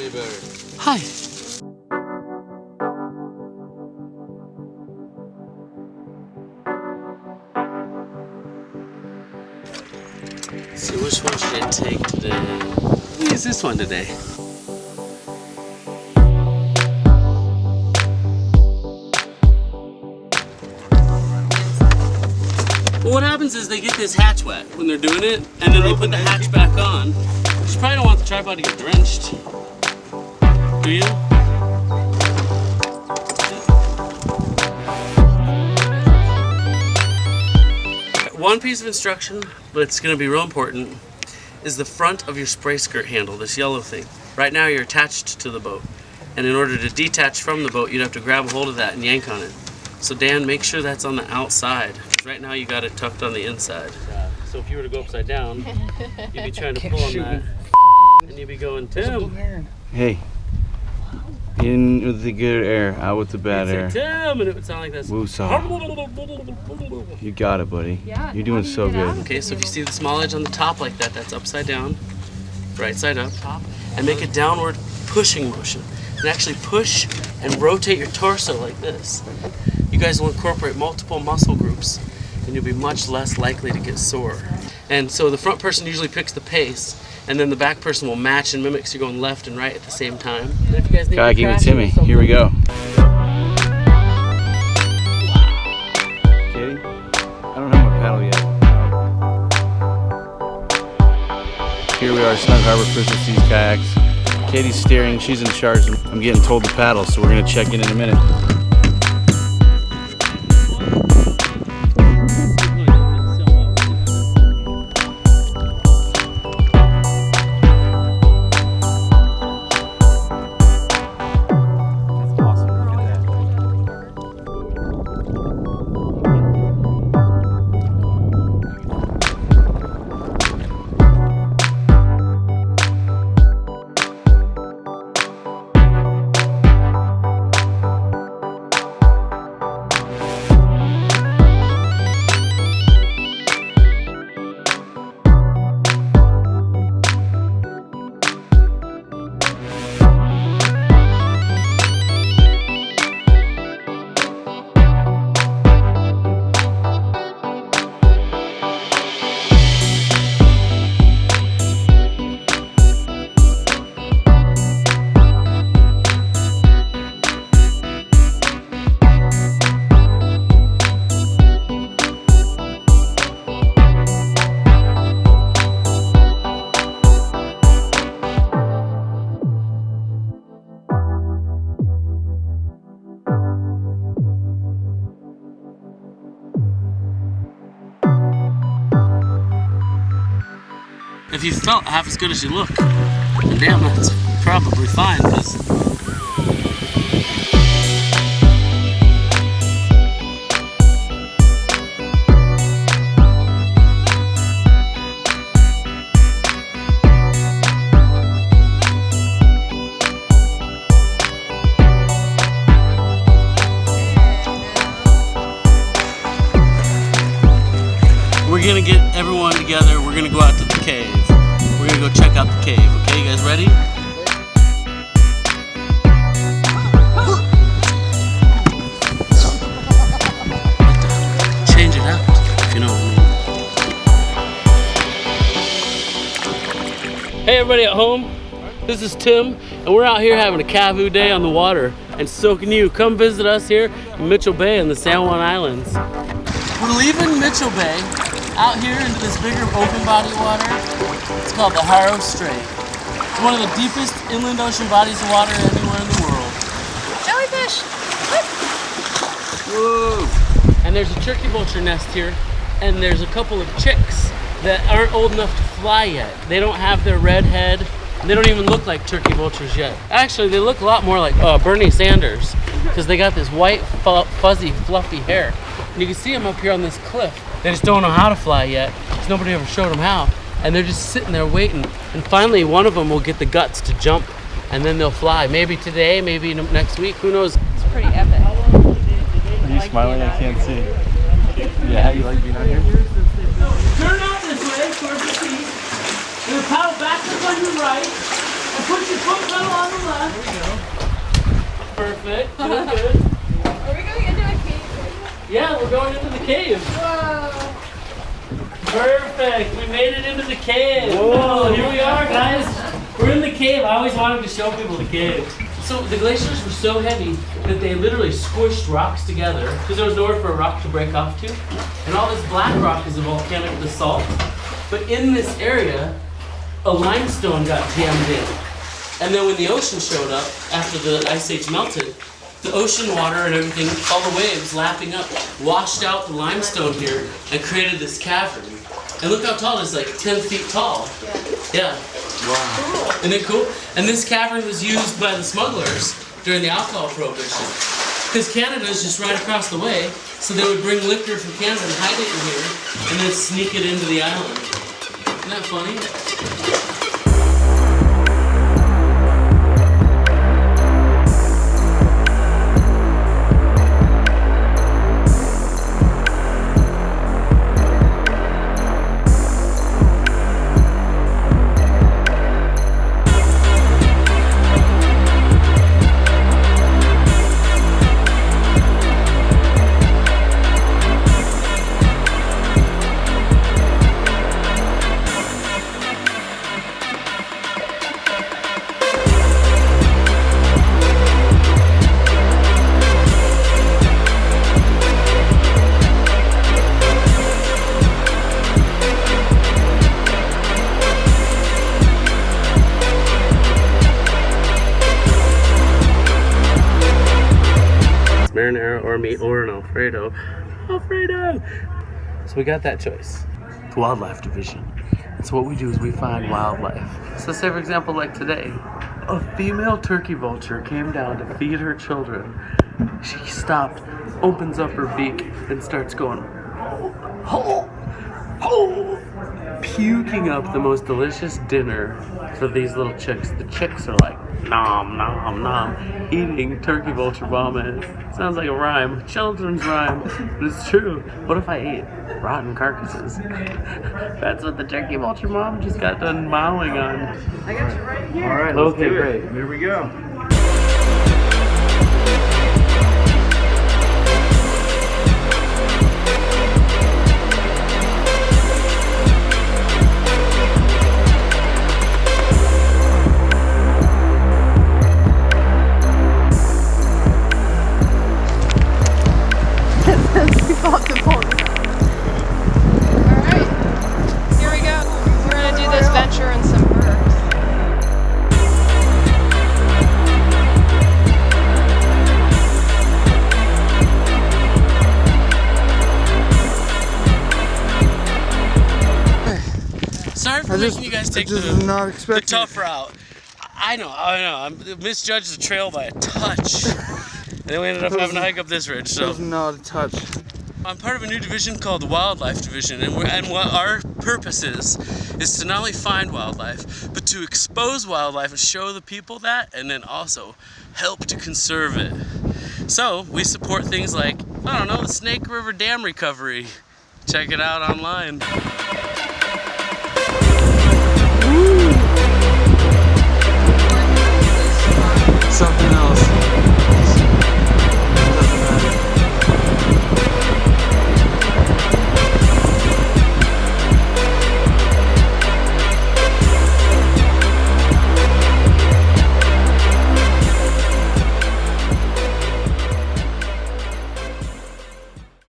Way better. Hi. See, which one should I take today? We'll use this one today. Well, what happens is they get this hatch wet when they're doing it, and then they put the hatch back on. You probably don't want the tripod to get drenched. Do you? One piece of instruction that's going to be real important is the front of your spray skirt handle, this yellow thing. Right now you're attached to the boat, and in order to detach from the boat, you'd have to grab a hold of that and yank on it. So Dan, make sure that's on the outside. Right now you got it tucked on the inside. So if you were to go upside down, you'd be trying to pull on that, and you'd be going, Tim. Hey, in with the good air, out with the bad air. Tim, and it would sound like this. Woo-saw. You got it, buddy. Yeah, you're doing so good. Okay, so if you see the small edge on the top like that, that's upside down, right side up, and make a downward pushing motion. And actually push and rotate your torso like this. You guys will incorporate multiple muscle groups, and you'll be much less likely to get sore. And so the front person usually picks the pace, and then the back person will match and mimic, so you're going left and right at the same time. And if you guys need Kayaking with Timmy, here we go. Katie, I don't have my paddle yet. Here we are, Snug Harbor, Crystal Seas Kayaks. Katie's steering, she's in charge. I'm getting told to paddle, so we're gonna check in a minute. If you felt half as good as you look, then damn, that's probably fine, because we're gonna get everyone together. We're gonna go out to the cave. We're gonna go check out the cave. Okay, you guys ready? Change it out, if you know what I mean. Hey everybody at home, this is Tim, and we're out here having a KAVU day on the water and soaking you. Come visit us here in Mitchell Bay in the San Juan Islands. We're leaving Mitchell Bay out here into this bigger open body water. It's called the Haro Strait. It's one of the deepest inland ocean bodies of water anywhere in the world. Jellyfish! Whoa! And there's a turkey vulture nest here, and there's a couple of chicks that aren't old enough to fly yet. They don't have their red head. They don't even look like turkey vultures yet. Actually, they look a lot more like Bernie Sanders, because they got this white, fuzzy, fluffy hair. And you can see them up here on this cliff. They just don't know how to fly yet, because nobody ever showed them how. And they're just sitting there waiting. And finally, one of them will get the guts to jump, and then they'll fly. Maybe today, maybe next week, who knows? It's pretty epic. Are you smiling? I can't see. Yeah, how you like being out here? Turn out this way towards the sea. You're gonna paddle backwards on your right. Put your foot pedal on the left. There we go. Perfect. Doing good. Are we going into a cave? Yeah, we're going into the cave. Whoa. Perfect. We made it into the cave. Whoa. Oh, here we are, guys. We're in the cave. I always wanted to show people the cave. So the glaciers were so heavy that they literally squished rocks together because there was nowhere for a rock to break off to. And all this black rock is a volcanic basalt. But in this area, a limestone got jammed in. And then when the ocean showed up, after the ice age melted, the ocean water and everything, all the waves lapping up, washed out the limestone here and created this cavern. And look how tall it is, like 10 feet tall. Yeah. Wow. Isn't it cool? And this cavern was used by the smugglers during the alcohol prohibition. Because Canada is just right across the way, so they would bring liquor from Canada and hide it in here, and then sneak it into the island. Isn't that funny? Marinara or meat or an Alfredo. Alfredo! So we got that choice. The wildlife division. So what we do is we find wildlife. So say for example like today, a female turkey vulture came down to feed her children. She stopped, opens up her beak and starts going, ho, ho, puking up the most delicious dinner for these little chicks. The chicks are like, nom, nom, nom, eating turkey vulture vomit. Sounds like a rhyme, children's rhyme, but it's true. What if I ate rotten carcasses? That's what the turkey vulture mom just got done mowing on. I got you right here. All right, Okay, great. Here we go. Alright. Here we go. We're gonna do this venture in some birds. Sorry for making you guys take the tough route. I know. I misjudged the trail by a touch. And then we ended up having to hike up this ridge. So Not a touch. I'm part of a new division called the Wildlife Division, and what our purpose is to not only find wildlife, but to expose wildlife and show the people that, and then also help to conserve it. So we support things like, I don't know, the Snake River Dam recovery. Check it out online.